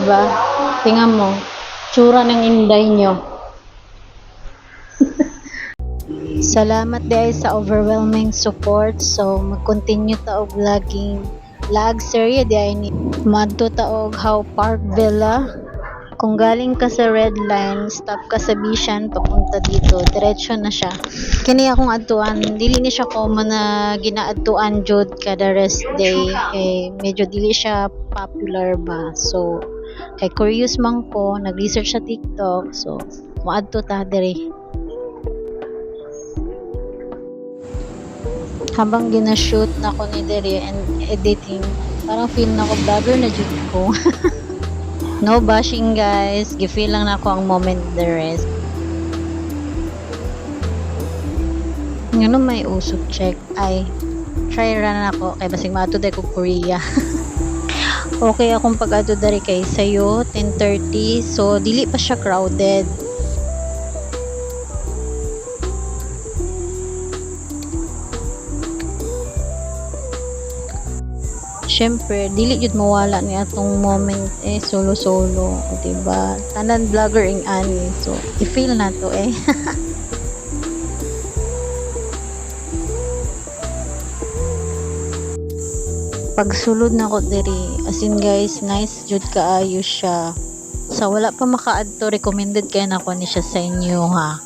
Diba? Tingnan mo. Tsura ng Inday nyo. Salamat dahil sa overwhelming support. So, mag-continue ta og vlogging. Lag serye dahil ni Madto ta og How Park Villa. Kung galing ka sa red line, stop ka sa Bishan, papunta dito, diretso na siya. Kini akong adtuan, dili ni siya common na ginaadtuan jud kada rest day, kay medyo dili siya popular ba. So, kay curious man ko, nag-research sa TikTok, so moadto ta diri. Habang gina-shoot na ko ni diri and editing, parang feel na ko vlogger na jud ko. No bashing guys, gifeel lang na ako ang moment the rest. Ngano may usok check ay try run ako kay basig maato day ko Korea. Okay akong pag-ato dari kay sayo 10:30, so dili pa siya crowded. Syempre, dili jud mawala ni atong moment solo-solo, diba? Tanan vlogger ing ani. So, i-feel na to Pagsulod na ko diri, as in guys, nice jud kaayo siya. Sa wala pa makaadto, recommended kay nako ni siya sa inyo ha.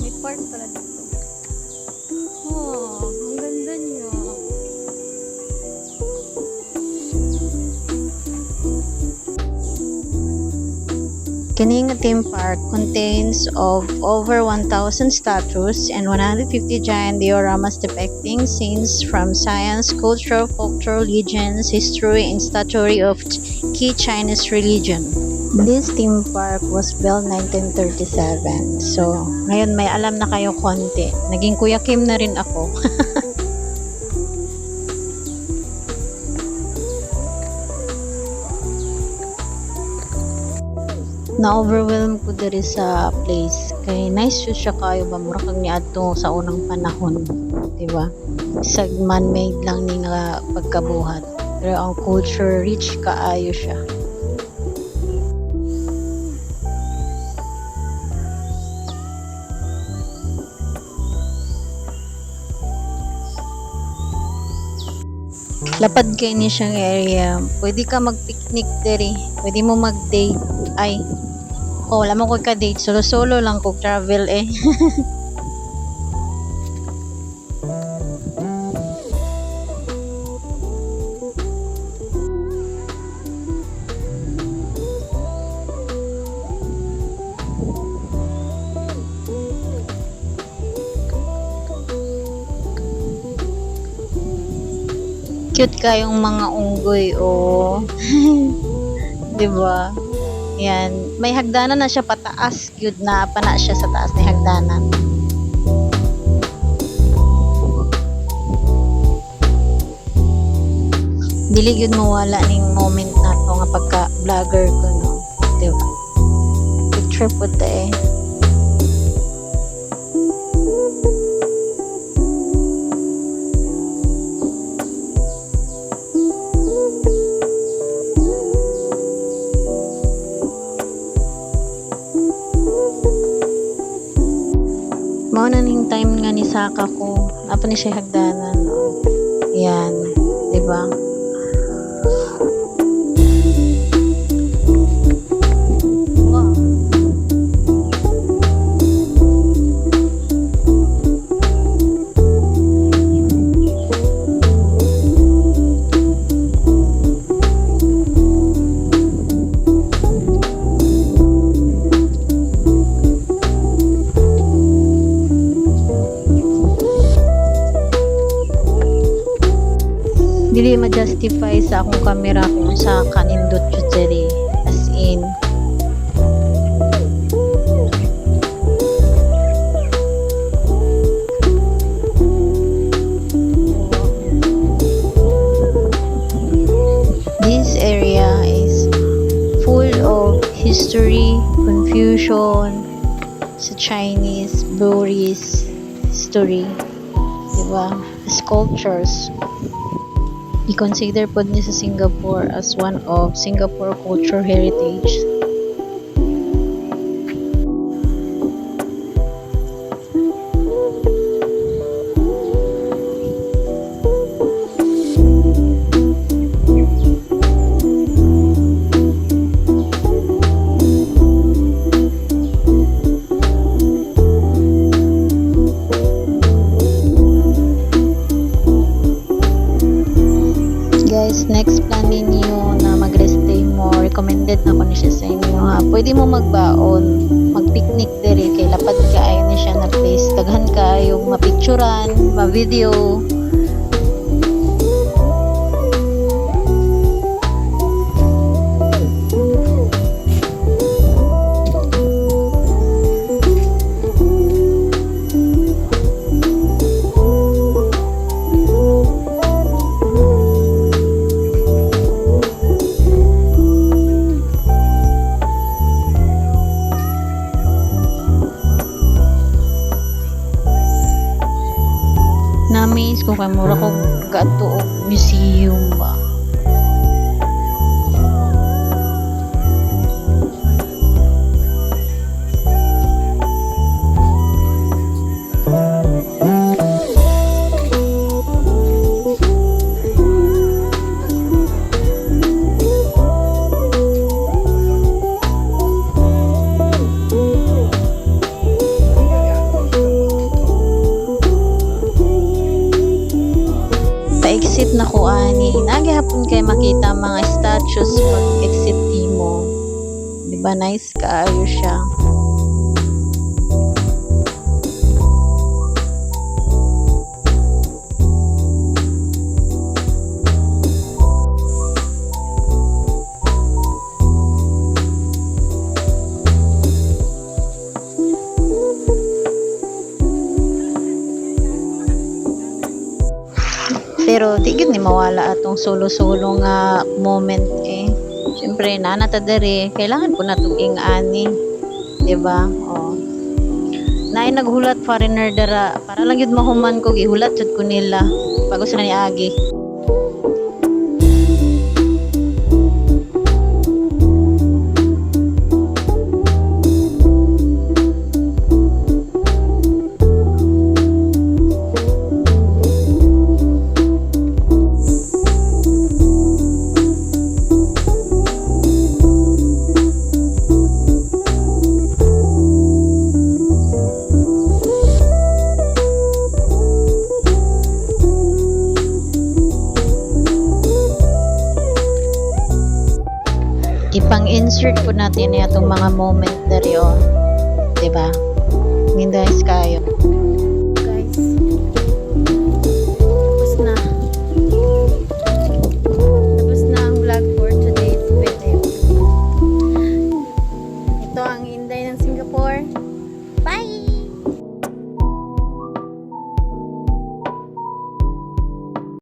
May park pala dito. Oh, ang ganda niya. Kini nga theme park contains of over 1,000 statues and 150 giant dioramas depicting scenes from science, culture, folklore, legends, history, and statuary of key Chinese religion. This theme park was built 1937. So, ngayon may alam na kayo konti. Naging Kuya Kim na rin ako. Na-overwhelm ko diri sa place. Kay nice siya kayo ba? Mura kang niadto sa unang panahon. Diba? Sa man-made lang ni nga pagkabuhat. Pero ang culture rich kaayo siya. Lapad kay ni siyang area. Pwede ka mag-picnic diri. Pwede mo mag-date. Ay. Wala mo ko ka-date. Solo-solo lang ko travel Cute kayong mga unggoy, oh. 'Di ba? Yan, may hagdanan na siya pataas, cute na pana siya sa taas ni hagdanan. Dili gyud mawala ning moment na to nga pagka vlogger ko no. 'Di ba? Picture po ta Mao na ning time nga ni Saka ko. Apa ni siya hagdanan. Yan, 'di ba? Wow. Dili ma-justify sa akong camera kung sa kanindot jud diri, as in this area is full of history, confusion sa Chinese, breweries, history, diba? Sculptures. I-consider po niya sa Singapore as one of Singapore culture heritage. Guys, next plan ninyo na mag-restay mo, recommended na ko ni siya sa inyo ha. Pwede mo magbaon, mag-picnic diri kay lapad kaayo ni siya na place. Daghan kaayong mapicturan, ma-video. Na-amaze ko kay mura ko gato og museum ba. Pa-exit na ko ani nagihapon kay makita mga statues pag exit mo, di ba nice kaayo siya. Pero di gid ni mawala atong solo-solo nga moment eh. Syempre nana ta dere, kailangan po natong ing-ani, di ba? Oh. Naay naghulat foreigner dara para lang yun mahuman ko gihulat jud ko nila bago sila niagi. Ipang-insert po natin itong mga moment dari o. Diba? Guys kayo.